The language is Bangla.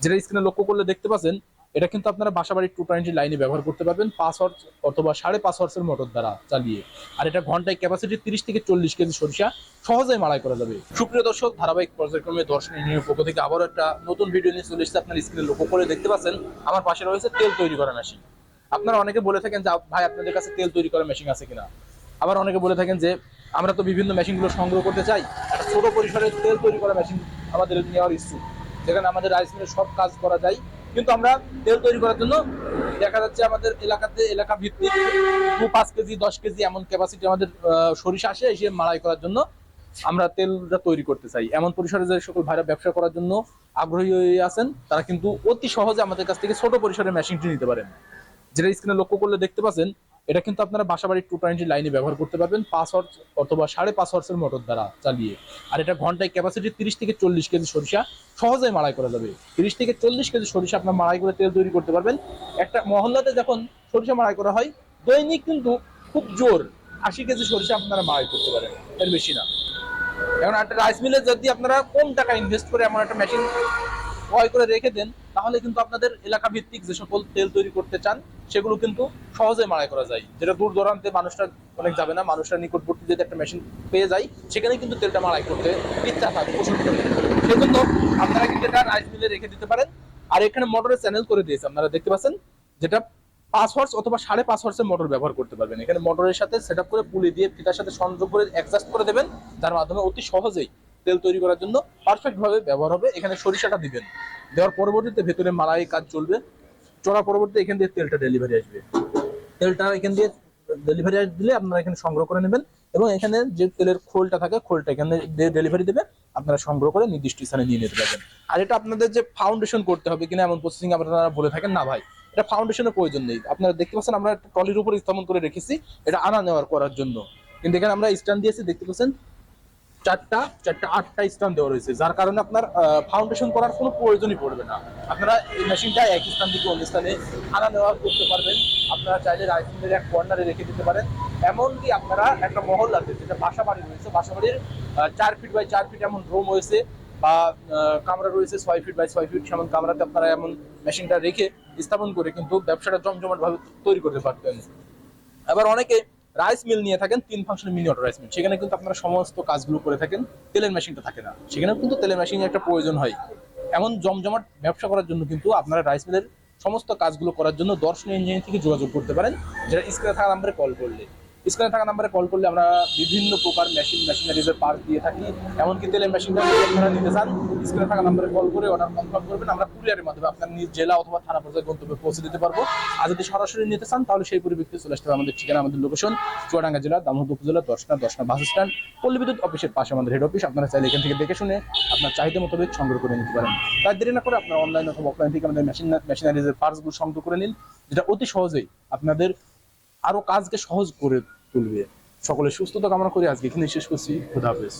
যেটা স্ক্রিনে লক্ষ্য করলে দেখতে পাচ্ছেন, এটা কিন্তু আপনারা বাসাবাড়ির 220 লাইনে ব্যবহার করতে পারবেন 5 হর্স অথবা 5.5 হর্সের মোটর দ্বারা চালিয়ে। আর এটা ঘন্টায় ক্যাপাসিটি 30 থেকে 40 কেজি সরিষা সহজেই মাড়াই করা যাবে। সুপ্রিয় দর্শক, ধারাবাহিক পর্যায়ক্রমে দর্শন ইঞ্জিনিয়ারের পক্ষ থেকে আবারও একটা নতুন ভিডিও নিয়ে চলে এসেছে। আপনার স্ক্রিনে লক্ষ্য করে দেখতে পাচ্ছেন আমার পাশে রয়েছে তেল তৈরি করা মেশিন। আপনারা অনেকে বলে থাকেন যে ভাই আপনাদের কাছে তেল তৈরি করা মেশিন আছে কিনা। আবার অনেকে বলে থাকেন যে আমরা তো বিভিন্ন মেশিনগুলো সংগ্রহ করতে চাই, একটা ছোট পরিসরে তেল তৈরি করা মেশিন আমাদের নেওয়ার ইচ্ছুক, যেখানে আমাদের রাইস মিলে সব কাজ করা যায়। কিন্তু আমরা তেল তৈরি করার জন্য দেখা যাচ্ছে আমাদের এলাকাতে এলাকা ভিত্তিক 5 কেজি 10 কেজি এমন ক্যাপাসিটি আমাদের সরিষা আসে, এসে মাড়াই করার জন্য আমরা তেলটা তৈরি করতে চাই। এমন পরিসরে যে সকল ভাইরা ব্যবসা করার জন্য আগ্রহী হয়ে আছেন, তারা কিন্তু অতি সহজে আমাদের কাছ থেকে ছোট পরিসরের মেশিনটি নিতে পারেন। যেটা স্ক্রিনে লক্ষ্য করলে দেখতে পাচ্ছেন, এটা কিন্তু আপনারা বাসাবাড়ির 220 লাইনে ব্যবহার করতে পারবেন 5 হর্স অথবা 5.5 হর্সের মোটর দ্বারা চালিয়ে। আর এটা ঘন্টায় ক্যাপাসিটি 30 থেকে 40 কেজি সরিষা সহজেই মাড়াই করা যাবে। 30 থেকে 40 কেজি সরিষা আপনার মাড়াই করে তেল তৈরি করতে পারবেন। একটা মহল্লাতে যখন সরিষা মাড়াই করা হয়, দৈনিক কিন্তু খুব জোর 80 কেজি সরিষা আপনারা মাড়াই করতে পারেন, এর বেশি না। এখন একটা রাইস মিলে যদি আপনারা কম টাকা ইনভেস্ট করে এমন একটা মেশিন ক্রয় করে রেখে দেন, তাহলে কিন্তু আপনাদের এলাকা ভিত্তিক যে সকল তেল তৈরি করতে চান সেগুলো কিন্তু সহজেই মাড়াই করা যায়। যেটা দূর দূরান্তে মানুষরা অনেক যাবে না, মানুষরা নিকটবর্তী যদি একটা মেশিন পেয়ে যায়, সেখানে কিন্তু তেলটা মাড়াই করতে ইচ্ছা থাকে, পোষণ করে। সেজন্য আপনারা কিন্তু এটা রাইস মিলে রেখে দিতে পারেন। আর এখানে মোটরের চ্যানেল করে দিয়েছে, আপনারা দেখতে পাচ্ছেন, যেটা 5 হর্স অথবা 5.5 হর্সের মোটর ব্যবহার করতে পারবেন। এখানে মোটরের সাথে সেট আপ করে পুলি দিয়ে ফিতার সাথে সংযোগ করে অ্যাডজাস্ট করে দেবেন, যার মাধ্যমে অতি সহজেই তেল তৈরি করার জন্য পারফেক্ট ভাবে ব্যবহার হবে। এখানে সরিষাটা দিবেন, দেওয়ার পরবর্তীতে ভেতরে মাড়াই কাজ চলবে, চলার পরবর্তীতে এখান দিয়ে তেলটা ডেলিভারি আসবে। তেলটা এখান দিয়ে ডেলিভারি দিলে আপনারা এখানে সংগ্রহ করে নেবেন, এবং এখানে যে তেলের খোলটা থাকে খোলটা এখানে ডেলিভারি দেবে, আপনারা সংগ্রহ করে নির্দিষ্ট স্থানে নিয়ে নিতে পারবেন। আর এটা আপনাদের যে ফাউন্ডেশন করতে হবে কিনা এমন প্রসেসিং আপনারা বলে থাকেন, না ভাই এটা ফাউন্ডেশনের প্রয়োজন নেই। আপনারা দেখতে পাচ্ছেন আমরা একটা ট্রলির উপর স্থাপন করে রেখেছি এটা আনা নেওয়ার করার জন্য। কিন্তু এখানে আমরা স্ট্যান্ড দিয়েছি, দেখতে পাচ্ছেন চারটা 8টা স্ট্যান্ড দেওয়া রয়েছে, যার কারণে আপনার ফাউন্ডেশন করার কোনো প্রয়োজনই পড়বে না। আপনারা এই মেশিনটা এক স্থান থেকে অন্য স্থানে আনা নেওয়া করতে পারবেন। আপনারা চাইলে রাইস মিলের এক কর্নারে রেখে দিতে পারেন। এমনকি আপনারা একটা মহল্লাতে যেটা বাসা বাড়ি রয়েছে, বাসা বাড়ির 4 ফিট বাই 4 ফিট এমন রুম হয়েছে, বা কামরা রয়েছে 6 ফিট বাই 6 ফিট, সেমন কামরাতে আপনারা এমন মেশিনটা রেখে স্থাপন করে কিন্তু ব্যবসাটা জমজমাট ভাবে তৈরি করতে পারতেন। আবার অনেকে রাইস মিল নিয়ে থাকেন, 3 function mini auto rice mill, সেখানে কিন্তু আপনারা সমস্ত কাজগুলো করে থাকেন, তেলের মেশিনটা থাকে না, সেখানে কিন্তু তেলের মেশিনের একটা প্রয়োজন হয়। এমন জমজমাট ব্যবসা করার জন্য কিন্তু আপনারা রাইস মিলের সমস্ত কাজগুলো করার জন্য দর্শন ইঞ্জিনিয়ারিং থেকে যোগাযোগ করতে পারেন, যেটা স্ক্রিনে থাকা নাম্বারে কল করলে। স্ক্রিনে থাকা নাম্বারে কল করলে আমরা বিভিন্ন প্রকার মেশিনারিজের পার্ট দিয়ে থাকি। এমনকি তেলের মেশিনটা আপনারা নিতে চান, স্ক্রিনে থাকা নাম্বারে কল করে অর্ডার কনফার্ম করবেন, আমরা কুরিয়ারের মাধ্যমে আপনার নিজ জেলা অথবা থানা পর্যায়ে গন্তব্যে পৌঁছে দিতে পারবো। আর যদি সরাসরি নিতে চান, তাহলে সেই পরিপ্রেক্ষিতে চলে আসতে হবে। আমাদের ঠিকানা, আমাদের লোকেশন চুয়াডাঙ্গা জেলা দামোদর উপজেলা দর্শনা বাস স্ট্যান্ড, পল্লী বিদ্যুৎ অফিসের পাশে আমাদের হেড অফিস। আপনারা চাইলে এখান থেকে দেখে শুনে আপনার চাহিদা মোতাবেক সংগ্রহ করে নিতে পারেন। তাই দেরি না করে আপনার অনলাইন অথবা অফলাইন থেকে আমাদের মেশিনারিজের পার্টসগুলো সংগ্রহ করে নিন, যেটা অতি সহজেই আপনাদের আরো কাজকে সহজ করে তুলবে। সকলের সুস্থতা কামনা করে আজকে এখানে শেষ করছি। খোদা হাফেজ।